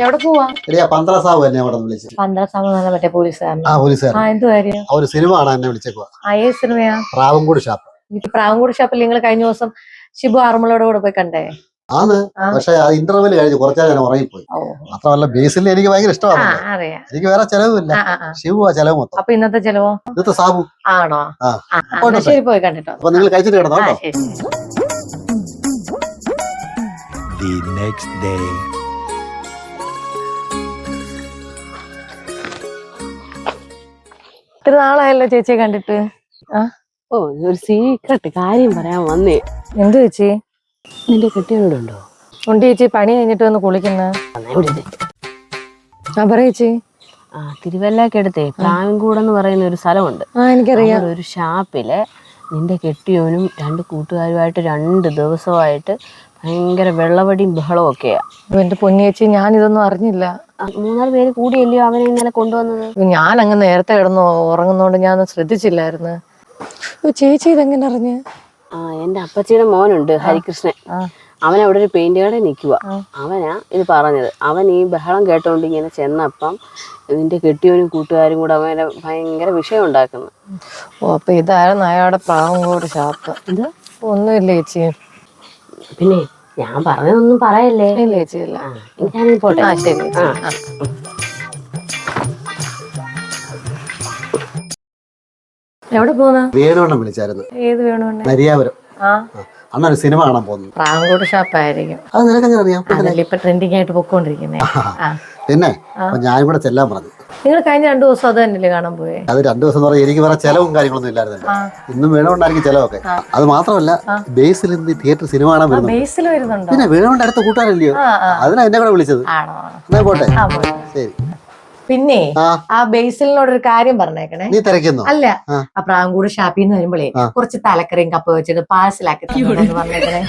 എവിടെ പോവാ? പന്ത്രണ്ട് സാബു എന്നെ അവിടെ വിളിച്ചു. പന്ത്രണ്ട് സാബു മറ്റേ പോലീസുകാരൻ. എന്ത് കാര്യം? ഒരു സിനിമ കാണാൻ എന്നെ വിളിച്ചേക്കുവാ. ഏത് സിനിമയാ? പ്രാവൻകൂട് ഷാപ്പ്. പ്രാവൻകൂട് ഷാപ്പിൽ നിങ്ങൾ കഴിഞ്ഞ ദിവസം ഷിബു ആറന്മുളയുടെ കൂടെ പോയി കണ്ടേ? പക്ഷെ ഇന്റർവെൽ കഴിഞ്ഞ് കുറച്ചാൽ ഞാൻ ഉറങ്ങിപ്പോയി. മാത്രമല്ല ബേസിൽ എനിക്ക് ഭയങ്കര ഇഷ്ടമാണ്. എനിക്ക് വേറെ ചെലവില്ല, ഷിബുവാ ചെലവ് മൊത്തം. അപ്പൊ ഇന്നത്തെ ചെലവോ? ഇന്നത്തെ സാബു. ആണോ? ശരി, പോയി കണ്ടിട്ടോ. അപ്പൊ നിങ്ങൾ കഴിച്ചിട്ട് കിടന്നോ കേട്ടോ. The next day. ഇത്ര നാളായല്ലോ ചേച്ചിയെ കണ്ടിട്ട്. ഒരു സീക്രട്ട് കാര്യം പറയാൻ വന്നേ. എന്ത് ചേച്ചി? നിന്റെ കെട്ടിയോടുണ്ടോ? ഉണ്ട് ചേച്ചി, പണി കഴിഞ്ഞിട്ട് വന്ന് കുളിക്കുന്ന. ചേച്ചി, തിരുവല്ലക്കടുത്തേ പ്രാവൻകൂടെന്ന് പറയുന്ന ഒരു സ്ഥലമുണ്ട്. എനിക്കറിയാം. ഒരു ഷാപ്പില് നിന്റെ കെട്ടിയോനും 2 കൂട്ടുകാരുമായിട്ട് 2 ദിവസമായിട്ട് ഭയങ്കര വെള്ളവടിയും ബഹളവും ഒക്കെയാ. എന്റെ പൊന്നിയേച്ചി, ഞാൻ ഇതൊന്നും അറിഞ്ഞില്ല. 3-4 പേര് കൂടിയല്ലയോ അവനെ ഇന്നലെ കൊണ്ടുവന്നത്. ഞാൻ അങ്ങ് നേരത്തെ കിടന്നു ഉറങ്ങുന്നോണ്ട് ഞാൻ ശ്രദ്ധിച്ചില്ലായിരുന്നു. ചേച്ചി ഇതെങ്ങനെ അറിഞ്ഞ്? എന്റെ അപ്പച്ചിയുടെ മോനുണ്ട് ഹരികൃഷ്ണൻ. അവൻ അവിടെ ഒരു പെയിന്റ് കടയിൽ നിൽക്കുക. അവനാ ഇത് പറഞ്ഞത്. അവൻ ഈ ബഹളം കേട്ടോണ്ട് ഇങ്ങനെ ചെന്നപ്പം നിന്റെ കെട്ടിയോനും കൂട്ടുകാരും കൂടെ അവനെ ഭയങ്കര വിഷയം ഉണ്ടാക്കുന്നു. അപ്പൊ ഇതായിരുന്നു അയാളുടെ പ്രാവൻകൂട് ഷാപ്പ്. ഇത് ഒന്നുമില്ല ചേച്ചി. പിന്നെ ഞാൻ പറഞ്ഞതൊന്നും പറയല്ലേ. ഇല്ല ചേച്ചി, ഇല്ല. ഞാൻ പോട്ടെ. ശരി. എവിടെ പോന്ന? വേണുവണ്ണം വിളിച്ചായിരുന്നു. ഏത് വേണുവണ്ണ? നരിയാപുരം. അന്നൊരു സിനിമ കാണാൻ പോകുന്നു. പ്രാവൻകൂട് ഷാപ്പായിരിക്കും. അത് നിനക്കെങ്ങനെ അറിയാം? ഇപ്പൊ ട്രെൻഡിങ് ആയിട്ട് പൊക്കോണ്ടിരിക്കുന്നേ. പിന്നെ ഞാൻ കൂടെ ചെല്ലാൻ പറഞ്ഞു. നിങ്ങൾ കഴിഞ്ഞ 2 ദിവസം അത് തന്നെയല്ലേ കാണാൻ പോയേ? അത് 2 ദിവസം എന്ന് പറഞ്ഞാൽ എനിക്ക് വേറെ ചെലവും കാര്യങ്ങളൊന്നും ഇല്ലായിരുന്നല്ലോ. ഇന്നും വേണുകൊണ്ടായിരിക്കും ചെലവൊക്കെ. അത് മാത്രമല്ല ബേസിൽ ഇന്ന് തിയേറ്റർ സിനിമ കാണാൻ വരുന്നു. ബേസിൽ വരുന്നുണ്ടോ? പിന്നെ വേണുകൊണ്ട് അടുത്ത കൂട്ടാനല്ലയോ, അതിനാ എന്നെ കൂടെ വിളിച്ചത്. എന്നാ പോട്ടെ. ശരി. പിന്നെ ആ ബേസിലിനോടൊരു കാര്യം പറഞ്ഞേക്കണേ. നീ തിരക്കുന്നു? അല്ല, ആ പ്രാവൻകൂട് ഷാപ്പിൽ നിന്ന് വരുമ്പോഴേ കുറച്ച് തലക്കറിയും കപ്പ വെച്ചിട്ട് പാഴ്സലാക്കി പറഞ്ഞേക്കണേ.